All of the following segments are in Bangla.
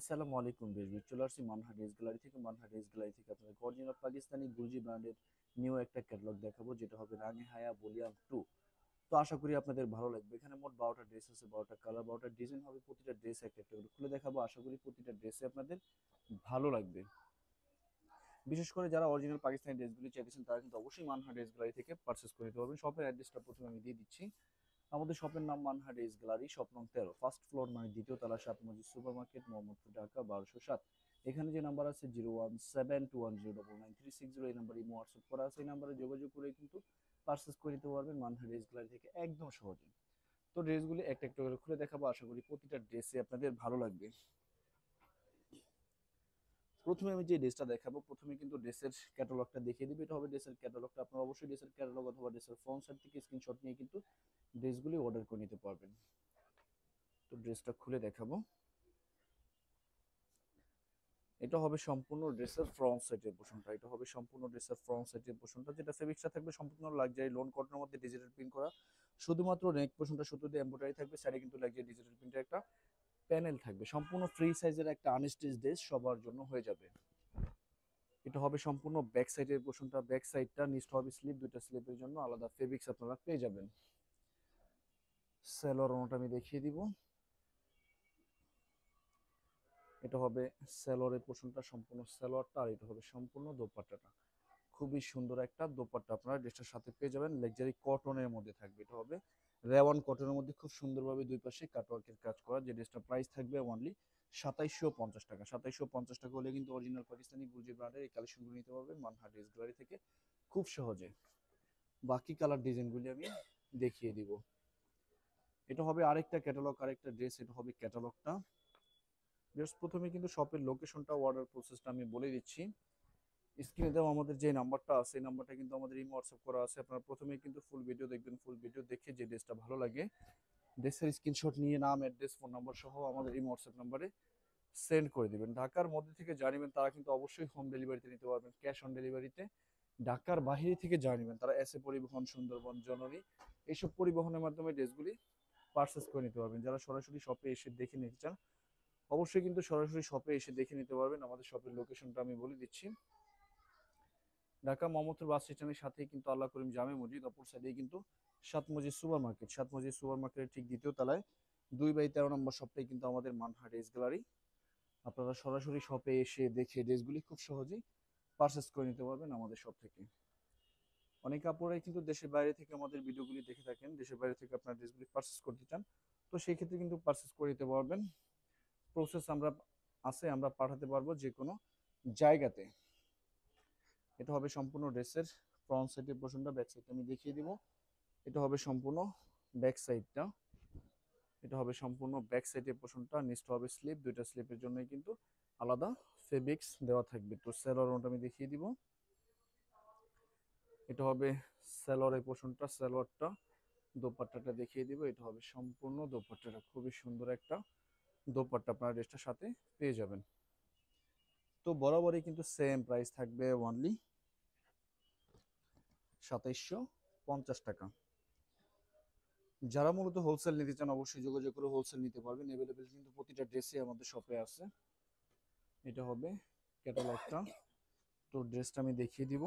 আসসালামু আলাইকুম বেশবিশ, চলে আসছি মানহা ড্রেস গ্যালারি থেকে। মানহা ড্রেস গ্যালারি থেকে আপনাদের অরিজিনাল পাকিস্তানি গুলজি ব্র্যান্ডের নিউ একটা ক্যাটালগ দেখাবো, যেটা হবে রাঙে হায়া ভলিউম 2। তো আশা করি আপনাদের ভালো লাগবে। এখানে মোট 12টা ড্রেস আছে, 12টা কালার, 12টা ডিজাইন হবে। প্রতিটা ড্রেস একটা একটা করে খুলে দেখাবো। আশা করি প্রতিটা ড্রেসে আপনাদের ভালো লাগবে। বিশেষ করে যারা অরিজিনাল পাকিস্তানি ড্রেসগুলি চাইতেছেন তারা কিন্তু অবশ্যই মানহা ড্রেস গ্যালারি থেকে পারচেস করে নিতে পারবেন। শপের অ্যাড্রেসটা প্রথমে আমি দিয়ে দিচ্ছি। আমাদের শপের নাম মানহা ড্রেস গ্যালারি, শপ নং 13, ফার্স্ট ফ্লোর, মানে দ্বিতীয় তলা, সাত মসজিদ সুপার মার্কেট, মোহাম্মদপুর, ঢাকা 1207। এখানে যে নাম্বার আছে 01721099360, এই নাম্বারে ইমো হোয়াটসঅ্যাপ করা আছে। এই নাম্বারে যোগাযোগ করে কিন্তু পারচেস করে নিতে পারবেন মানহা ড্রেস গ্যালারি থেকে একদম সহজে। তো ড্রেসগুলি একটা একটা করে খুলে দেখাবো। আশা করি প্রতিটা ড্রেসে আপনাদের ভালো লাগবে। প্রথমে আমি যে ড্রেসটা দেখাবো, প্রথমে কিন্তু ড্রেসের ক্যাটালগটা দেখিয়ে দিবে। এটা হবে ড্রেসের ক্যাটালগটা। আপনারা অবশ্যই ড্রেসের ক্যাটালগ অথবা ড্রেসের ফ্রন্ট সাইড থেকে স্ক্রিনশট নিয়ে কিন্তু ড্রেসগুলি অর্ডার করে নিতে পারবেন। তো ড্রেসটা খুলে দেখাবো। এটা হবে সম্পূর্ণ ড্রেসের ফ্রন্ট সাইডের পোর্শনটা। এটা হবে সম্পূর্ণ ড্রেসের ফ্রন্ট সাইডের পোর্শনটা, যেটা ফেব্রিক্সটা থাকবে সম্পূর্ণ লাক্সারি লোন কটনের মধ্যে ডিজিটাল প্রিন্ট করা। শুধুমাত্র নেক পোর্শনটা শুধু দিয়ে এমব্রয়ডারি থাকবে। সাইডে কিন্তু লাক্সারি ডিজিটাল প্রিন্টের একটা প্যানেল থাকবে। সম্পূর্ণ ফ্রি সাইজের একটা আনস্টিচ ড্রেস সবার জন্য হয়ে যাবে। এটা হবে সম্পূর্ণ ব্যাক সাইডের পোর্শনটা। ব্যাক সাইডটা নিচটা হবে স্লিপ, দুইটা স্লিপের জন্য আলাদা ফেব্রিক্স আপনারা পেয়ে যাবেন। সেলোয়ার ওনাটা আমি দেখিয়ে দিব। এটা হবে সেলোয়ারের পোর্শনটা, সম্পূর্ণ সেলোয়ারটা। আর এটা হবে সম্পূর্ণ দোপাট্টাটা। খুবই সুন্দর একটা দোপাট্টা আপনারা ড্রেসটার সাথে পেয়ে যাবেন। লাক্সারি কটনের মধ্যে থাকবে। এটা হবে রেওয়ান কটনের মধ্যে খুব সুন্দরভাবে দুই পাশে কাটওয়ার্কের কাজ করা। যে ড্রেসটা প্রাইস থাকবে অনলি 2750 টাকা। 2750 টাকা হলে কিন্তু অরিজিনাল পাকিস্তানি গুলজি ব্র্যান্ডের এই কালেকশনগুলো নিতে পারবেন মানহা ড্রেস গ্যালারি থেকে খুব সহজে। বাকি কালার ডিজাইনগুলি আমি দেখিয়ে দিব। এটা হবে আরেকটা ক্যাটালগ, আরেকটা ড্রেস। এটা হবে ক্যাটালগটা। জাস্ট প্রথমে কিন্তু শপের লোকেশনটা, অর্ডার প্রসেসটা আমি বলে দিচ্ছি। স্ক্রিনে দেওয়া আমাদের যে নাম্বারটা আছে, এই নাম্বারটা কিন্তু আমাদের ইমো হোয়াটসঅ্যাপ করা আছে। আপনারা প্রথমেই কিন্তু ফুল ভিডিও দেখবেন। ফুল ভিডিও দেখে যে ড্রেসটা ভালো লাগে, ড্রেসের স্ক্রিনশট নিয়ে নাম, অ্যাড্রেস, ফোন নাম্বার সহ আমাদের ইমো হোয়াটসঅ্যাপ নাম্বারে সেন্ড করে দিবেন। ঢাকার মধ্যে থেকে জানিবেন তারা কিন্তু অবশ্যই হোম ডেলিভারিতে নিতে পারবেন, ক্যাশ অন ডেলিভারিতে। ঢাকার বাইরে থেকে জানিবেন তারা এসে পরিবহন, সুন্দরবন, জননী, এইসব পরিবহনের মাধ্যমে ড্রেসগুলি পারচেস করে নিতে পারবেন। যারা সরাসরি শপে এসে দেখে নিতে চান অবশ্যই কিন্তু সরাসরি শপে এসে দেখে নিতে পারবেন। আমাদের শপের লোকেশনটা আমি বলে দিচ্ছি। ঢাকা মোহাম্মদপুর বাস স্ট্যান্ডের সাথেই কিন্তু আল্লাহ করিম জামে মসজিদ, অপর সাইডেই কিন্তু সাত মসজিদ সুপার মার্কেট। সাত মসজিদ সুপার মার্কেটের ঠিক দ্বিতীয় তলায় 2/13 নম্বর শপটাই কিন্তু আমাদের মানহা ড্রেস গ্যালারি। আপনারা সরাসরি শপে এসে দেখে ড্রেসগুলি খুব সহজেই পারচেস করে নিতে পারবেন আমাদের শপ থেকে। অনেক আপুরাই কিন্তু দেশের বাইরে থেকে আমাদের ভিডিওগুলি দেখে থাকেন, দেশের বাইরে থেকে আপনার ড্রেসগুলি পারচেস করতে চান, তো সেই ক্ষেত্রে কিন্তু পারচেস করে নিতে পারবেন। প্রসেস আমরা আছে, আমরা পাঠাতে পারবো যে কোনো জায়গাতে। এটা হবে সম্পূর্ণ ড্রেসের ফ্রন্ট সাইডের পোর্শনটা। ব্যাক সাইডটা আমি দেখিয়ে দিব। এটা হবে সম্পূর্ণ ব্যাক সাইডটা। এটা হবে সম্পূর্ণ ব্যাক সাইডের পোর্শনটা। নিচটা হবে স্লিপ, দুইটা স্লিপের জন্যই কিন্তু আলাদা ফেব্রিক্স দেওয়া থাকবে। তো সালোয়ারটা আমি দেখিয়ে দিব। এটা হবে সালোয়ারের পোর্শনটা, সালোয়ারটা। দোপাট্টাটা দেখিয়ে দিব। এটা হবে সম্পূর্ণ দোপাট্টাটা। খুবই সুন্দর একটা দোপাট্টা আপনারা ড্রেসটার সাথে পেয়ে যাবেন। তো বরাবরই কিন্তু সেম প্রাইস থাকবে অনলি 2750 টাকা। যারা মূলত হোলসেল নিতে চান অবশ্যই যোগাযোগ করে হোলসেল নিতে পারবেন। অ্যাভেলেবেল কিন্তু প্রতিটা ড্রেসই আমাদের শপে আছে। এটা হবে ক্যাটালগটা। তো ড্রেসটা আমি দেখিয়ে দিব।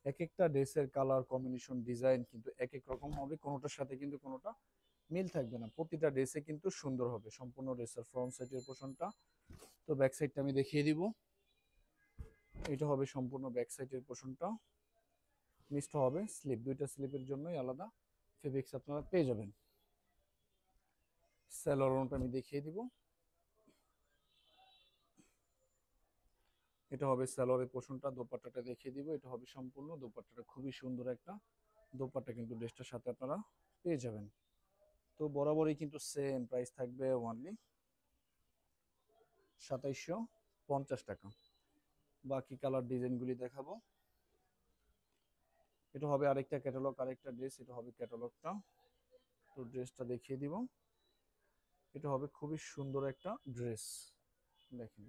এক একটা ড্রেসের কালার কম্বিনেশন, ডিজাইন কিন্তু এক এক রকম হবে। কোনোটার সাথে কিন্তু কোনোটা মিল থাকবে না। প্রতিটা ড্রেসে কিন্তু সুন্দর হবে। সম্পূর্ণ ড্রেসের ফ্রন্ট সাইডের পোর্শনটা। তো ব্যাক সাইডটা আমি দেখিয়ে দিব। এটা হবে সম্পূর্ণ ব্যাক সাইডের পোর্শনটা। নিচটা হবে স্লিপ, দুইটা স্লিপের জন্যই আলাদা ফেব্রিক্স আপনারা পেয়ে যাবেন। স্যালোয়ারটা আমি দেখিয়ে দিব। এটা হবে সালোয়ারের পোর্শনটা। দোপাট্টাটা দেখিয়ে দিব। এটা হবে সম্পূর্ণ দোপাট্টাটা। খুবই সুন্দর একটা দোপাট্টা কিন্তু ড্রেসটার সাথে আপনারা পেয়ে যাবেন। তো বরাবরই কিন্তু সেম প্রাইস থাকবে অনলি 2750 টাকা। বাকি কালার ডিজাইনগুলি দেখাবো। এটা হবে আরেকটা ক্যাটালগ, আরেকটা ড্রেস। এটা হবে ক্যাটালগটা। তো ড্রেসটা দেখিয়ে দিব। এটা হবে খুবই সুন্দর একটা ড্রেস। দেখেন,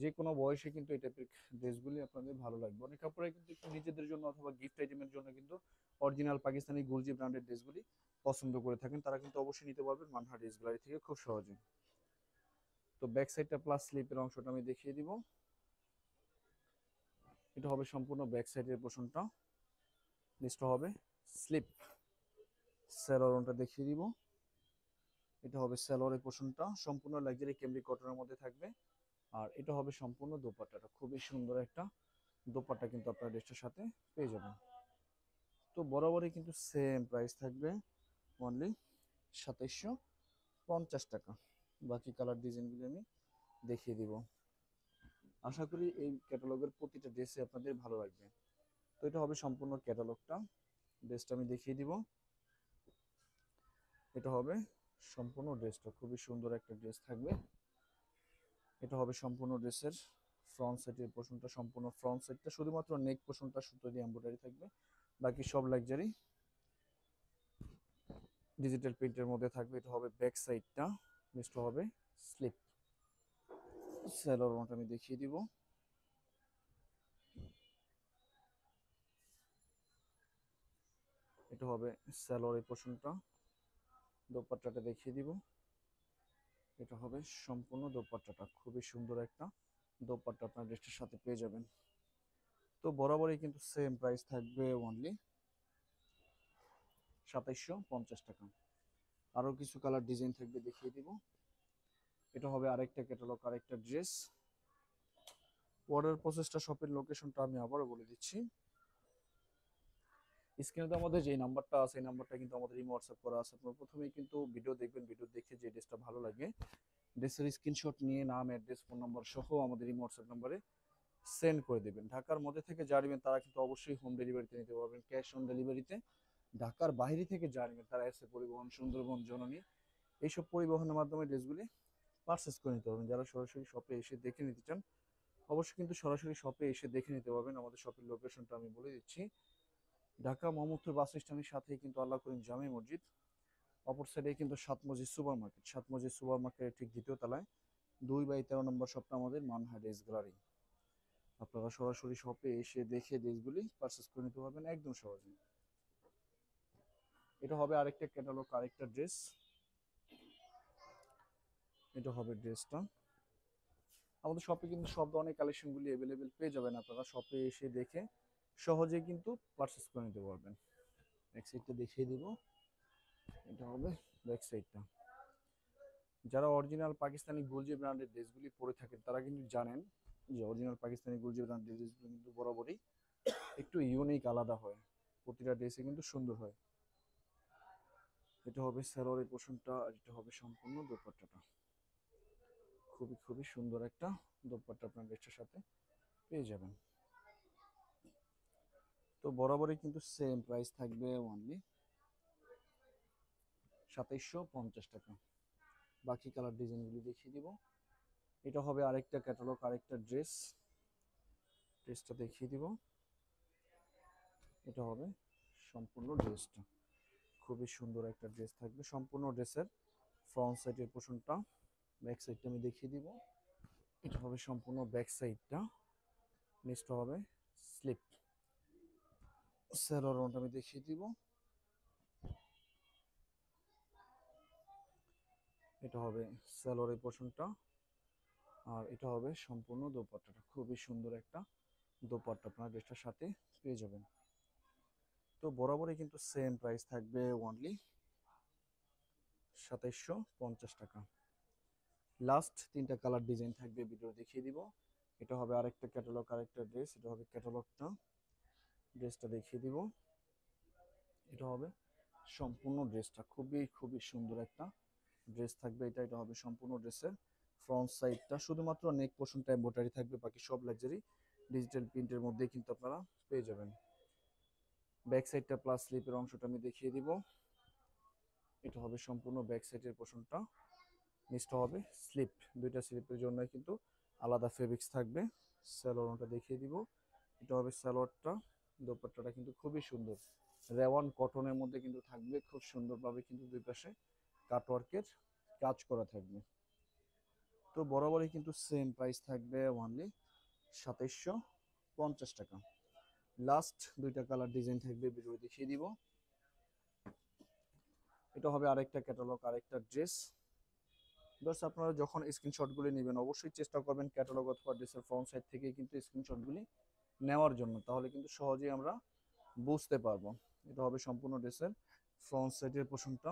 যে কোনো বয়সে কিন্তু এই টাইপের ড্রেসগুলি আপনাদের ভালো লাগবে। অনেক কাপড়ে কিন্তু একটু নিজেদের জন্য অথবা গিফট আইটেমের জন্য কিন্তু অরিজিনাল পাকিস্তানি গুলজি ব্র্যান্ডের ড্রেসগুলি পছন্দ করে থাকেন, তারা কিন্তু অবশ্যই নিতে পারবেন মানহা ড্রেস গ্যালারি থেকে খুব সহজে। তো ব্যাক সাইডটা প্লাস স্লিপের অংশটা আমি দেখিয়ে দিব। এটা হবে সম্পূর্ণ ব্যাক সাইডের পোর্শনটা, নিচটা হবে স্লিপ। স্যালোয়ারটা দেখিয়ে দিব। এটা হবে স্যালোয়ারের পোর্শনটা, সম্পূর্ণ লাক্সারি ক্যামরি কটনের মধ্যে থাকবে। আর এটা হবে সম্পূর্ণ দোপাট্টাটা, খুবই সুন্দর একটা দোপাট্টা কিন্তু আপনার ড্রেসটার সাথে পেয়ে যাবেন। তো বরাবরই কিন্তু সেম প্রাইস থাকবে, অনলি 2750 টাকা। বাকি কালার ডিজাইনগুলো আমি দেখিয়ে দিব। আশা করি এই ক্যাটালগের প্রতিটা ড্রেসই আপনাদের ভালো লাগবে। তো এটা হবে সম্পূর্ণ ক্যাটালগটা, ড্রেসটা আমি দেখিয়ে দিব। এটা হবে সম্পূর্ণ ড্রেসটা, খুবই সুন্দর একটা ড্রেস থাকবে। এটা হবে সম্পূর্ণ ড্রেসের ফ্রন্ট সাইডের পোর্শনটা, সম্পূর্ণ ফ্রন্ট সাইডটা, শুধুমাত্র নেক পোর্শনটা সুতো দিয়ে এমব্রয়ডারি থাকবে, বাকি সব লাক্সারি ডিজিটাল প্রিন্টের মধ্যে থাকবে। এটা হবে ব্যাক সাইডটা, নেক্সট হবে স্লিপ। স্যালোয়ারটা আমি দেখিয়ে দিব। এটা হবে স্যালোয়ারের পোর্শনটা, দোপাট্টাটা দেখিয়ে দিব। এটা হবে সম্পূর্ণ দোপাট্টাটা, খুবই সুন্দর একটা দোপাট্টা আপনার ড্রেসটার সাথে পেয়ে যাবেন। তো বরাবরই কিন্তু সেম প্রাইস থাকবে, অনলি 2750 টাকা। আরো কিছু কালার ডিজাইন থাকবে, দেখিয়ে দিব। এটা হবে আরেকটা ক্যাটালগ, আরেকটা ড্রেস। অর্ডার প্রসেসটা, শপের লোকেশনটা আমি আবারও বলে দিচ্ছি। স্ক্রিনে তো আমাদের যে নাম্বারটা আছে, এই নাম্বারটা কিন্তু আমাদের ইমো হোয়াটসঅ্যাপ করা আছে। আপনারা প্রথমেই কিন্তু ভিডিও দেখবেন, ভিডিও দেখে যে ড্রেসটা ভালো লাগে ড্রেসের স্ক্রিনশট নিয়ে নাম, অ্যাড্রেস, ফোন নাম্বার সহ আমাদের ইমো হোয়াটসঅ্যাপ নাম্বারে সেন্ড করে দেবেন। ঢাকার মধ্যে থেকে যারা নেবেন তারা কিন্তু অবশ্যই হোম ডেলিভারিতে নিতে পারবেন, ক্যাশ অন ডেলিভারিতে। ঢাকার বাইরে থেকে যারা নেবেন তারা এসে পরিবহন, সুন্দরবন, জননী এইসব পরিবহনের মাধ্যমে ড্রেসগুলি পারচেস করে নিতে পারবেন। যারা সরাসরি শপে এসে দেখে নিতে চান অবশ্যই কিন্তু সরাসরি শপে এসে দেখে নিতে পারবেন। আমাদের শপের লোকেশনটা আমি বলে দিচ্ছি। ঢাকা মোহাম্মদপুর বাস স্ট্যান্ডের সাথেই কিন্তু আল্লাহ করিম জামে মসজিদ, অপর সাইডে কিন্তু সাত মসজিদ সুপার মার্কেট, সাত মসজিদ সুপার মার্কেটের ঠিক দ্বিতীয় তলায় 2/13 নম্বর শপটা আমাদের মানহা ড্রেস গ্যালারি। আপনারা সরাসরি শপে এসে দেখে ড্রেসগুলি পারচেস করে নিতে পারবেন একদম সহজে। এটা হবে আরেকটা ক্যাটালগ, আরেকটা ড্রেস। এটা হবে ড্রেসটা। আমাদের শপে কিন্তু সব ধরনের কালেকশনগুলি অ্যাভেলেবেল পেয়ে যাবেন, আপনারা শপে এসে দেখে সহজে কিন্তু পারচেস করে নিতে পারবেন। ব্যাক সাইডটা দেখিয়ে দিব। এটা হবে ব্যাক সাইডটা। যারা অরিজিনাল পাকিস্তানি গুলজি ব্র্যান্ডের ড্রেসগুলি পরে থাকেন তারা কিন্তু জানেন যে অরিজিনাল পাকিস্তানি গুলজি ব্র্যান্ডের ড্রেসগুলো কিন্তু বরাবরই একটু ইউনিক, আলাদা হয়, প্রতিটা ড্রেসে কিন্তু সুন্দর হয়। এটা হবে সালোয়ারের পোর্শনটা, আর এটা হবে সম্পূর্ণ দোপাট্টাটা। খুবই খুবই সুন্দর একটা দোপাট্টা আপনার ড্রেসটার সাথে পেয়ে যাবেন। তো বরাবরই কিন্তু সেম প্রাইস থাকবে, অনলি 2750 টাকা। বাকি কালার ডিজাইনগুলি দেখিয়ে দিব। এটা হবে আরেকটা ক্যাটালগ, আরেকটা ড্রেস। ড্রেসটা দেখিয়ে দিব। এটা হবে সম্পূর্ণ ড্রেসটা, খুবই সুন্দর একটা ড্রেস থাকবে। সম্পূর্ণ ড্রেসের ফ্রন্ট সাইডের পোর্শনটা, ব্যাক সাইডটা আমি দেখিয়ে দিব। এটা হবে সম্পূর্ণ ব্যাক সাইডটা, নিচটা হবে স্লিপ। স্যালোয়ারটা আমি দেখিয়ে দিব। এটা হবে স্যালোয়ারের পোর্শনটা, আর এটা হবে সম্পূর্ণ দোপাট্টাটা, খুবই সুন্দর একটা দোপাট্টা আপনার ড্রেসটার সাথে পেয়ে যাবেন। তো বরাবরই কিন্তু সেম প্রাইস থাকবে, অনলি 2750 টাকা। লাস্ট তিনটা কালার ডিজাইন থাকবে, ভিডিও দেখিয়ে দিব। এটা হবে আরেকটা ক্যাটালগ, আরেকটা ড্রেস। এটা হবে ক্যাটালগটা, ড্রেসটা দেখিয়ে দিব। এটা হবে সম্পূর্ণ ড্রেসটা, খুবই খুবই সুন্দর একটা ড্রেস থাকবে এটা। এটা হবে সম্পূর্ণ ড্রেসের ফ্রন্ট সাইডটা, শুধুমাত্র নেক পোর্শনটা এমব্রয়ডারি থাকবে, বাকি সব লাক্সারি ডিজিটাল প্রিন্টের মধ্যে কিন্তু আপনারা পেয়ে যাবেন। ব্যাক সাইডটা প্লাস স্লিপের অংশটা আমি দেখিয়ে দিব। এটা হবে সম্পূর্ণ ব্যাক সাইডের পোর্শনটা, নিচটা হবে স্লিপ। দুইটা স্লিপের জন্য কিন্তু আলাদা ফেব্রিক্স থাকবে। সালোয়ারটা দেখিয়ে দিব। এটা হবে সালোয়ারটা, দোপাট্টাটা কিন্তু খুবই সুন্দর, রেওয়ান কটনের মধ্যে কিন্তু থাকবে, খুব সুন্দরভাবে কিন্তু দুই পাশে কাটওয়ার্কের কাজ করা থাকবে। তো বরাবরই কিন্তু সেম প্রাইস থাকবে, অনলি 2750 টাকা। লাস্ট দুইটা কালার ডিজাইন থাকবে, ভিডিও দেখিয়ে দিব। এটা হবে আরেকটা ক্যাটালগ, আরেকটা ড্রেস। জাস্ট আপনারা যখন স্ক্রিনশটগুলি নেবেন অবশ্যই চেষ্টা করবেন ক্যাটালগ অথবা ড্রেসের ফ্রন্ট সাইড থেকে কিন্তু স্ক্রিনশটগুলি নেওয়ার জন্য, তাহলে কিন্তু সহজেই আমরা বুঝতে পারবো। এটা হবে সম্পূর্ণ ড্রেসের ফ্রন্ট সাইডের পোর্শনটা,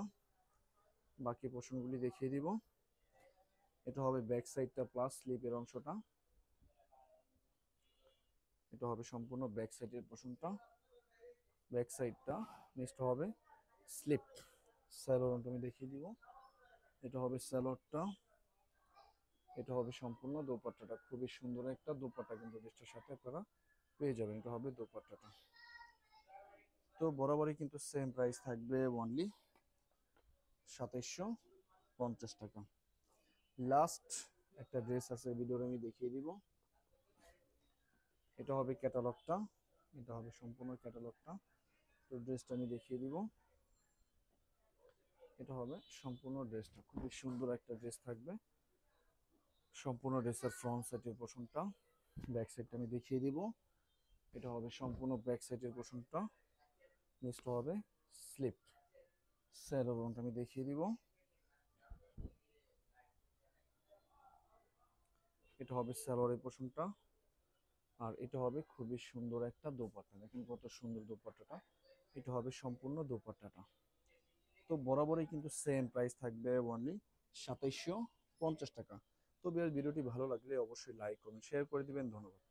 বাকি পোর্শনগুলি দেখিয়ে দিব। এটা হবে ব্যাক সাইডটা প্লাস স্লিপের অংশটা, এটা হবে সম্পূর্ণ ব্যাক সাইডের পোর্শনটা, ব্যাক সাইডটা। নেক্সট হবে স্লিপ, স্যালোর আমি দেখিয়ে দিব। এটা হবে স্যালোরটা, এটা হবে সম্পূর্ণ দোপাট্টাটা। খুবই সুন্দর একটা দোপাট্টা কিন্তু ড্রেসটার সাথে আপনারা পেয়ে যাবেন। এটা হবে দোপাট্টাটা। তো বরাবরই কিন্তু সেম প্রাইস থাকবে, অনলি 2750 টাকা। লাস্ট একটা ড্রেস আছে ভিডিওর আমি দেখিয়ে দিব। এটা হবে ক্যাটালগটা, এটা হবে সম্পূর্ণ ক্যাটালগটা। তো ড্রেসটা আমি দেখিয়ে দিব। এটা হবে সম্পূর্ণ ড্রেসটা, খুবই সুন্দর একটা ড্রেস থাকবে। সম্পূর্ণ ড্রেসের ফ্রন্ট সাইডের পোর্শনটা, ব্যাক সাইডটা আমি দেখিয়ে দিব। এটা হবে সম্পূর্ণ ব্যাক সাইডের পোর্শনটা। নেক্সট হবে স্লিপ, স্যালোরনটা আমি দেখিয়ে দিব। এটা হবে স্যালোয়ারের পোর্শনটা, আর এটা হবে খুবই সুন্দর একটা দোপাট্টা। দেখেন কত সুন্দর দোপাট্টাটা। এটা হবে সম্পূর্ণ দোপাট্টাটা। তো বরাবরই কিন্তু সেম প্রাইস থাকবে, অনলি 2750 টাকা। তো ভিডিওটি ভালো লাগলে অবশ্যই লাইক করুন, শেয়ার করে দিবেন। ধন্যবাদ।